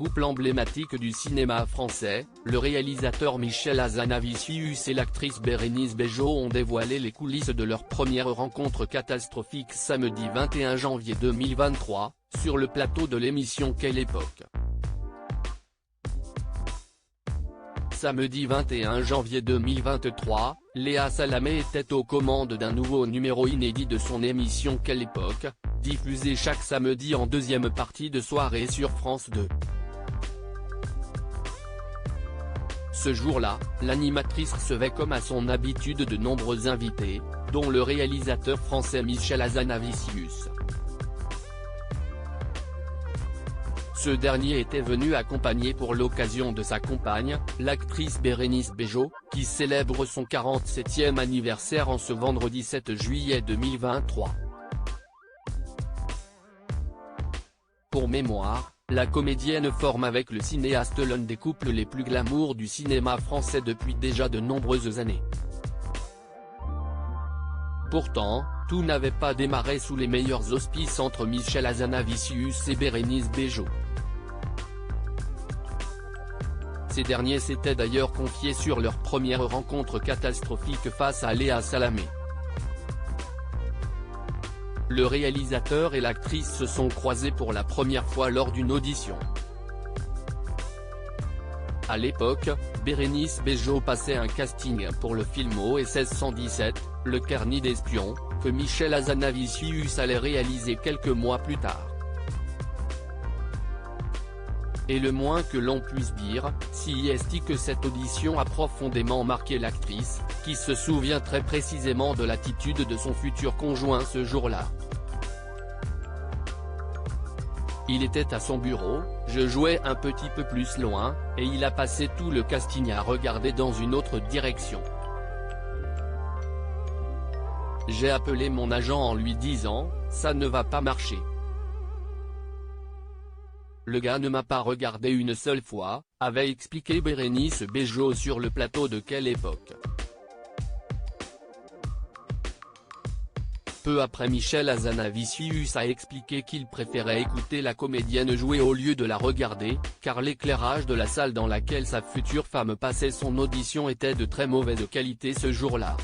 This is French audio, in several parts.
couple emblématique du cinéma français, le réalisateur Michel Hazanavicius et l'actrice Bérénice Bejo ont dévoilé les coulisses de leur première rencontre catastrophique samedi 21 janvier 2023, sur le plateau de l'émission Quelle époque. Samedi 21 janvier 2023, Léa Salamé était aux commandes d'un nouveau numéro inédit de son émission Quelle époque, diffusée chaque samedi en deuxième partie de soirée sur France 2. Ce jour-là, l'animatrice recevait comme à son habitude de nombreux invités, dont le réalisateur français Michel Hazanavicius. Ce dernier était venu accompagné pour l'occasion de sa compagne, l'actrice Bérénice Bejo, qui célèbre son 47e anniversaire en ce vendredi 7 juillet 2023. Pour mémoire, la comédienne forme avec le cinéaste l'un des couples les plus glamour du cinéma français depuis déjà de nombreuses années. Pourtant, tout n'avait pas démarré sous les meilleurs auspices entre Michel Hazanavicius et Bérénice Bejo. Ces derniers s'étaient d'ailleurs confiés sur leur première rencontre catastrophique face à Léa Salamé. Le réalisateur et l'actrice se sont croisés pour la première fois lors d'une audition. À l'époque, Bérénice Bejo passait un casting pour le film OSS 117, Le Carnet d'espion, que Michel Hazanavicius allait réaliser quelques mois plus tard. Et le moins que l'on puisse dire, c'est que cette audition a profondément marqué l'actrice, qui se souvient très précisément de l'attitude de son futur conjoint ce jour-là. Il était à son bureau, je jouais un petit peu plus loin, et il a passé tout le casting à regarder dans une autre direction. J'ai appelé mon agent en lui disant, ça ne va pas marcher. Le gars ne m'a pas regardé une seule fois, avait expliqué Bérénice Bejo sur le plateau de Quelle époque. Peu après, Michel Hazanavicius a expliqué qu'il préférait écouter la comédienne jouer au lieu de la regarder, car l'éclairage de la salle dans laquelle sa future femme passait son audition était de très mauvaise qualité ce jour-là.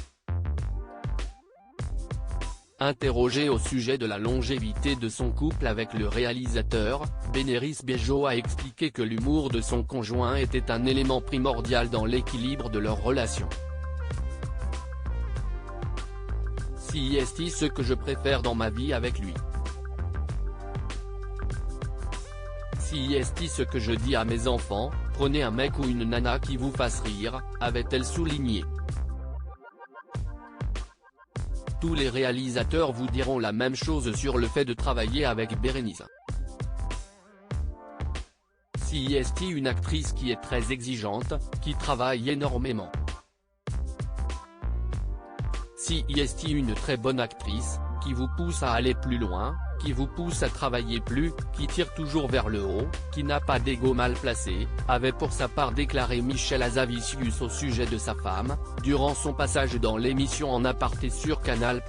Interrogée au sujet de la longévité de son couple avec le réalisateur, Bérénice Bejo a expliqué que l'humour de son conjoint était un élément primordial dans l'équilibre de leur relation. C'est ce que je préfère dans ma vie avec lui. C'est ce que je dis à mes enfants, prenez un mec ou une nana qui vous fasse rire, avait-elle souligné. Tous les réalisateurs vous diront la même chose sur le fait de travailler avec Bérénice. C'est une actrice qui est très exigeante, qui travaille énormément. C'est une très bonne actrice, qui vous pousse à aller plus loin, qui vous pousse à travailler plus, qui tire toujours vers le haut, qui n'a pas d'ego mal placé, avait pour sa part déclaré Michel Hazanavicius au sujet de sa femme, durant son passage dans l'émission En aparté sur Canal+.